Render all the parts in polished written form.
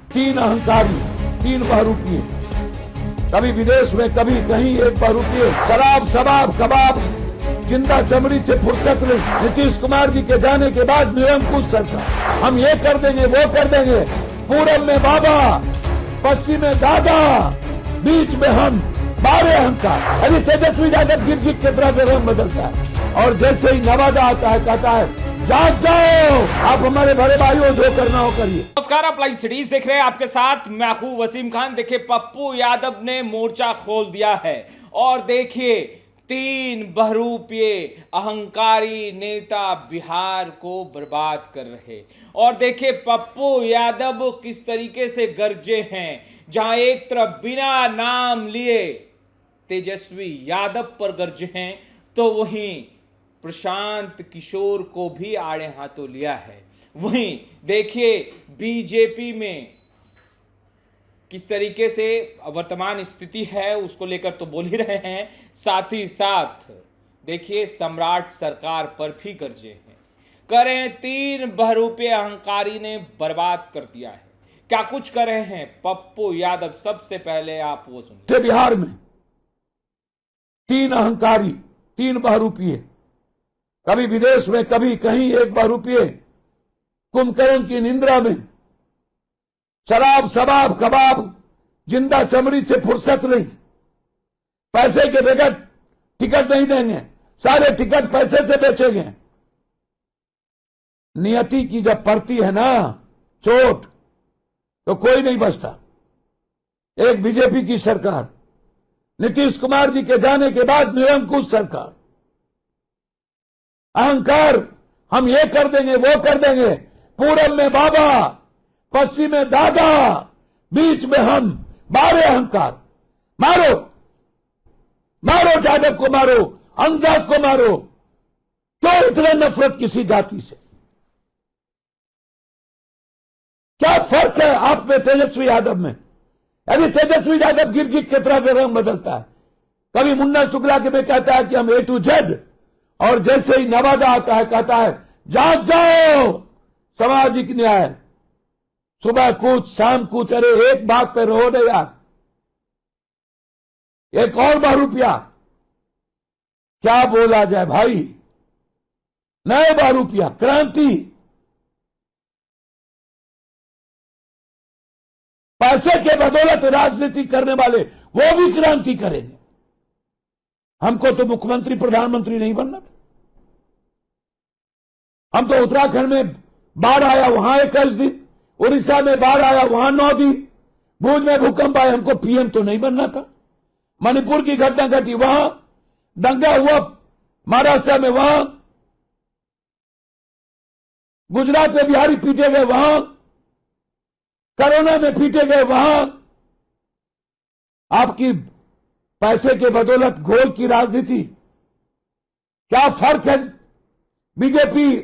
तीन अहंकारी, तीन बहरूपिये, कभी विदेश में कभी कहीं एक बहरूपिये, शराब शबाब कबाब, जिंदा चमड़ी से फुर्सत नहीं। नीतीश कुमार जी के जाने के बाद निरंकुश सरकार, हम ये कर देंगे वो कर देंगे, पूरब में बाबा, पश्चिम में दादा, बीच में हम, 12 अहंकार। अरे तेजस्वी यादव गिर के तरह रंग बदलता है और जैसे ही नवादा आता है कहता है जाग जाओ, आप हमारे बड़े भाइयों, जो करना हो करिए। नमस्कार, आप लाइव सीरीज देख रहे हैं, आपके साथ मैं हूं वसीम खान। देखिए, पप्पू यादव ने मोर्चा खोल दिया है और देखिए, 3 बहरूपिये अहंकारी नेता बिहार को बर्बाद कर रहे। और देखिए पप्पू यादव किस तरीके से गरजे हैं, जहां एक तरफ बिना नाम लिए तेजस्वी यादव पर गरजे हैं, तो वहीं प्रशांत किशोर को भी आड़े हाथों लिया है। वहीं देखिए बीजेपी में किस तरीके से वर्तमान स्थिति है उसको लेकर तो बोल ही रहे हैं, साथ ही साथ देखिए सम्राट सरकार पर भी गरजे हैं। करें 3 बहरूपिये अहंकारी ने बर्बाद कर दिया है। क्या कुछ कर रहे हैं पप्पू यादव, सबसे पहले आप वो सुनिए। बिहार में 3 अहंकारी, 3 बहरूपिये, कभी विदेश में कभी कहीं एक बहरूपिये, कुंभकर्ण की निंद्रा में, शराब शबाब कबाब, जिंदा चमड़ी से फुर्सत नहीं। पैसे के बगैर टिकट नहीं देंगे, सारे टिकट पैसे से बेचेंगे। नियति की जब पड़ती है ना चोट, तो कोई नहीं बचता। एक बीजेपी की सरकार, नीतीश कुमार जी के जाने के बाद निरंकुश सरकार, अहंकार, हम ये कर देंगे वो कर देंगे, पूरब में बाबा, पश्चिम में दादा, बीच में हम, 12 अहंकार। मारो मारो, यादव को मारो, अंगजात को मारो। क्यों इतना नफरत किसी जाति से? क्या फर्क है आप में तेजस्वी यादव में? यदि तेजस्वी यादव गिर के तरह रंग बदलता है, कभी मुन्ना शुक्ला के में कहता है कि हम A to Z, और जैसे ही नवादा आता है कहता है जाग जाओ, सामाजिक न्याय, सुबह कुछ शाम कुछ। अरे एक बात पे रहो दे यार। एक और बहरूपिया, क्या बोला जाए भाई, नए बहरूपिया, क्रांति। पैसे के बदौलत राजनीति करने वाले वो भी क्रांति करेंगे। हमको तो मुख्यमंत्री प्रधानमंत्री नहीं बनना था। हम तो उत्तराखंड में बाढ़ आया वहां 21 दिन, उड़ीसा में बाढ़ आया वहां 9 दिन, भुज में भूकंप आया, हमको पीएम तो नहीं बनना था। मणिपुर की घटना घटी वहां, दंगा हुआ महाराष्ट्र में वहां, गुजरात में बिहारी पीटे गए वहां, कोरोना में पीटे गए वहां। आपकी पैसे के बदौलत घोल की राजनीति, क्या फर्क है बीजेपी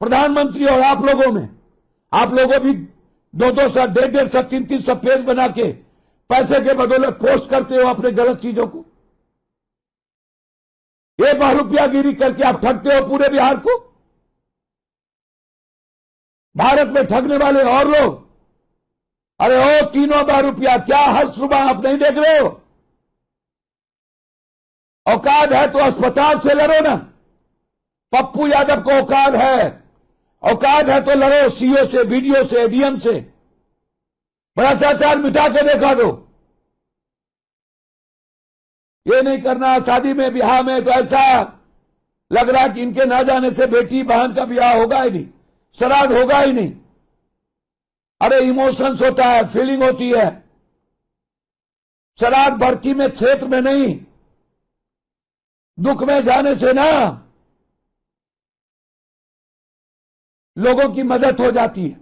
प्रधानमंत्री और आप लोगों में? आप लोगों भी 200, 150, 300 पेज बना के पैसे के बदौलत पोस्ट करते हो अपने गलत चीजों को। ये बहरूपियागिरी करके आप ठगते हो पूरे बिहार को। भारत में ठगने वाले और लोग, अरे ओ तीनों बहरूपिया, क्या हर सुबह आप नहीं देख रहे हो? औकात है तो अस्पताल से लड़ो ना। पप्पू यादव को औकात है तो लड़ो सीओ से, बीडीओ से, एडीएम से, भ्रष्टाचार मिटा के देखा दो। ये नहीं करना। शादी में ब्याह में तो ऐसा लग रहा कि इनके ना जाने से बेटी बहन का ब्याह होगा ही नहीं, श्राद्ध होगा ही नहीं। अरे इमोशंस होता है, फीलिंग होती है। श्राद्ध भर्ती में, क्षेत्र में नहीं, दुख में जाने से ना लोगों की मदद हो जाती है।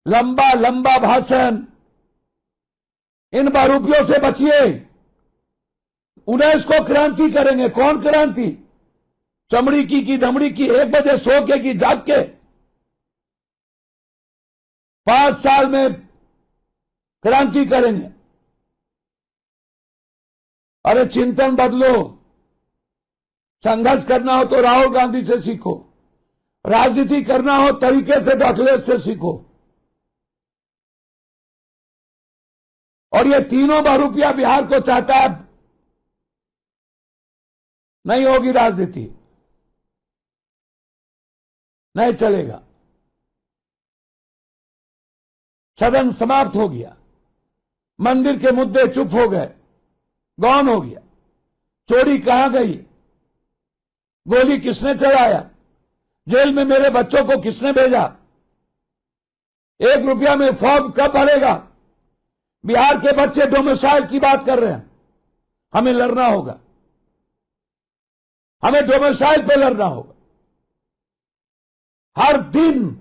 लंबा लंबा भाषण, इन बहरूपियों से बचिए। उन्हें इसको क्रांति करेंगे। कौन क्रांति? चमड़ी की धमड़ी की, 1 बजे सो के की जाग के। 5 साल में क्रांति करेंगे। अरे चिंतन बदलो। संघर्ष करना हो तो राहुल गांधी से सीखो, राजनीति करना हो तरीके से अखिलेश से सीखो। और ये तीनों बहरूपिया बिहार को चाहता है। नहीं होगी राजनीति, नहीं चलेगा। सदन समाप्त हो गया, मंदिर के मुद्दे चुप हो गए, गौन हो गया। चोरी कहां गई, गोली किसने चलाया, जेल में मेरे बच्चों को किसने भेजा, 1 रुपया में फॉर्म कब भरेगा। बिहार के बच्चे डोमिसाइल की बात कर रहे हैं। हमें लड़ना होगा, हमें डोमिसाइल पे लड़ना होगा। हर दिन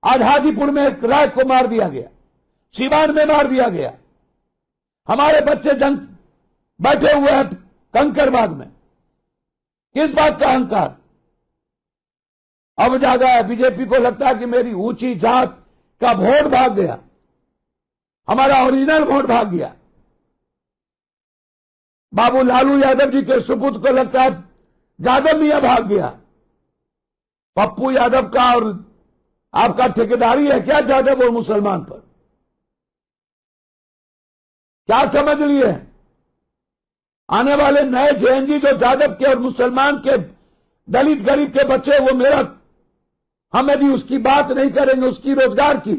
आज हाजीपुर में एक राय को मार दिया गया, सीवान में मार दिया गया। हमारे बच्चे जंग बैठे हुए हैं कंकरबाग में। किस बात का अहंकार अब जागा है। बीजेपी को लगता है कि मेरी ऊंची जात का वोट भाग गया, हमारा ओरिजिनल वोट भाग गया। बाबू लालू यादव जी के सुपुत्र को लगता है यादव मियां भाग गया। पप्पू यादव का और आपका ठेकेदारी है क्या यादव और मुसलमान पर? क्या समझ लिए? आने वाले नए जेएनजी जो यादव के और मुसलमान के दलित गरीब के बच्चे, वो मेरा, हम यदि उसकी बात नहीं करेंगे, उसकी रोजगार की,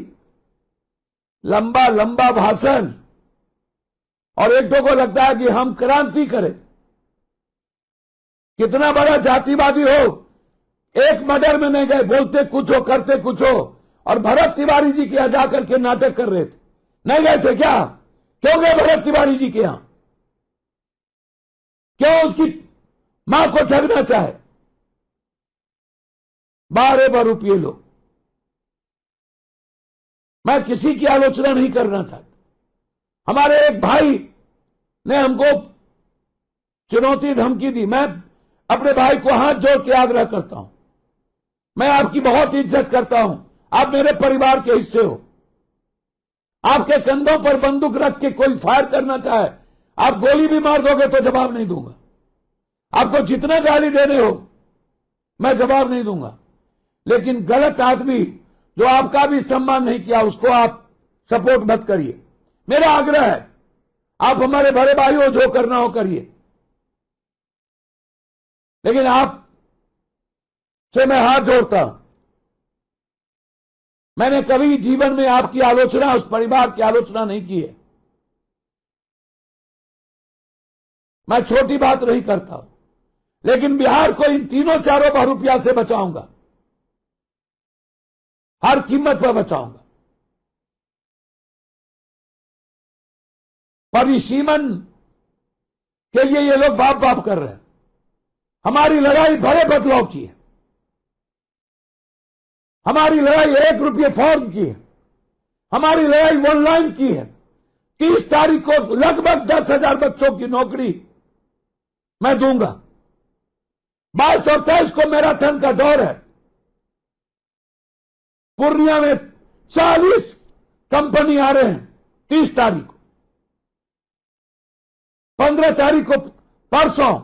लंबा लंबा भाषण, और एक को लगता है कि हम क्रांति करें। कितना बड़ा जातिवादी हो, एक मर्डर में नहीं गए, बोलते कुछ हो करते कुछ हो। और भरत तिवारी जी के यहां जाकर के नाटक कर रहे थे, नहीं गए थे क्या? क्यों गए भरत तिवारी जी के यहां? क्यों उसकी मां को ठगना चाहे? 12 बहरूपिये लोग। मैं किसी की आलोचना नहीं करना चाहता। हमारे एक भाई ने हमको चुनौती धमकी दी। मैं अपने भाई को हाथ जोड़ के आग्रह करता हूं, मैं आपकी बहुत इज्जत करता हूं, आप मेरे परिवार के हिस्से हो। आपके कंधों पर बंदूक रख के कोई फायर करना चाहे, आप गोली भी मार दोगे तो जवाब नहीं दूंगा। आपको जितना गाली देने हो मैं जवाब नहीं दूंगा। लेकिन गलत आदमी जो आपका भी सम्मान नहीं किया, उसको आप सपोर्ट मत करिए। मेरा आग्रह है, आप हमारे बड़े भाई हो, जो करना हो करिए, लेकिन आप से मैं हाथ जोड़ता हूं। मैंने कभी जीवन में आपकी आलोचना, उस परिवार की आलोचना नहीं की है। मैं छोटी बात नहीं करता हूं, लेकिन बिहार को इन तीनों चारों बहरूपिया से बचाऊंगा, हर कीमत पर बचाऊंगा। परिसीमन के लिए ये लोग बाप बाप कर रहे हैं। हमारी लड़ाई बड़े बदलाव की है, हमारी लड़ाई 1 रुपये फॉर्म की है, हमारी लड़ाई ऑनलाइन की है। 30 तारीख को लगभग 10,000 बच्चों की नौकरी मैं दूंगा। 22 और 23 को मैराथन का दौर है। पूर्णिया में 40 कंपनी आ रहे हैं 30 तारीख को। 15 तारीख को परसों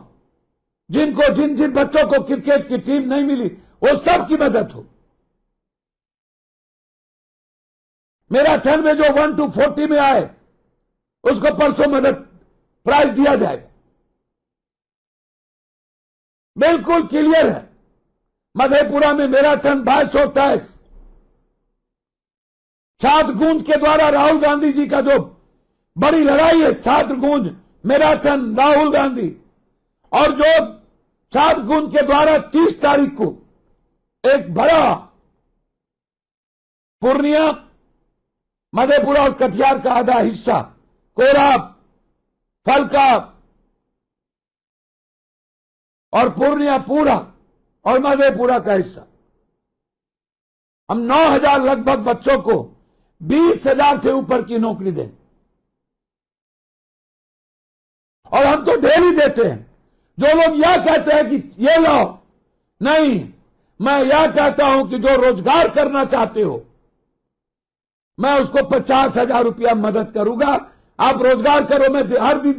जिन जिन बच्चों को क्रिकेट की टीम नहीं मिली, वो सब की मदद हो। मैराथन में जो 1 to 40 में आए, उसको परसों मदद प्राइज दिया जाएगा। बिल्कुल क्लियर है। मधेपुरा में मैराथन 22 और 23 छात्र गूंज के द्वारा राहुल गांधी जी का जो बड़ी लड़ाई है, छात्र गूंज, मैराथन, राहुल गांधी, और जो छात्र गूंज के द्वारा 30 तारीख को एक बड़ा पूर्णिया, मधेपुरा और कटिहार का आधा हिस्सा, कोराब, फलका और पूर्णिया पूरा और मधेपुरा का हिस्सा, हम 9,000 लगभग बच्चों को 20,000 से ऊपर की नौकरी दें। और हम तो डेली देते हैं। जो लोग यह कहते हैं कि ये लो, नहीं, मैं यह कहता हूं कि जो रोजगार करना चाहते हो, मैं उसको 50,000 रुपया मदद करूंगा। आप रोजगार करो, मैं हर दिन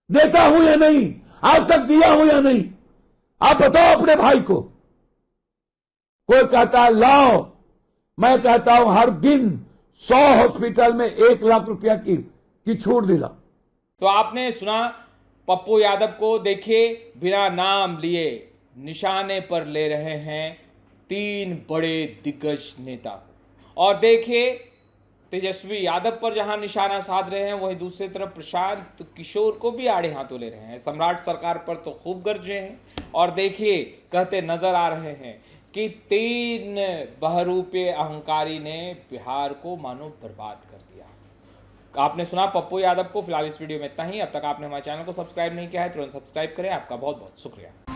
देता हूं या नहीं, आज तक दिया हूं या नहीं, आप बताओ अपने भाई को। कोई कहता है लाओ, मैं कहता हूं हर दिन 100 हॉस्पिटल में 1 लाख रुपया की छूट दिला। तो आपने सुना पप्पू यादव को, देखिए बिना नाम लिए निशाने पर ले रहे हैं 3 बड़े दिग्गज नेता। और देखिए तेजस्वी यादव पर जहां निशाना साध रहे हैं, वहीं दूसरी तरफ प्रशांत किशोर को भी आड़े हाथों ले रहे हैं। सम्राट सरकार पर तो खूब गरजे हैं और देखिए कहते नजर आ रहे हैं कि 3 बहरूपे अहंकारी ने बिहार को मानो बर्बाद कर दिया। आपने सुना पप्पू यादव को। फिलहाल इस वीडियो में इतना ही। अब तक आपने हमारे चैनल को सब्सक्राइब नहीं किया है तुरंत सब्सक्राइब करें। आपका बहुत बहुत शुक्रिया।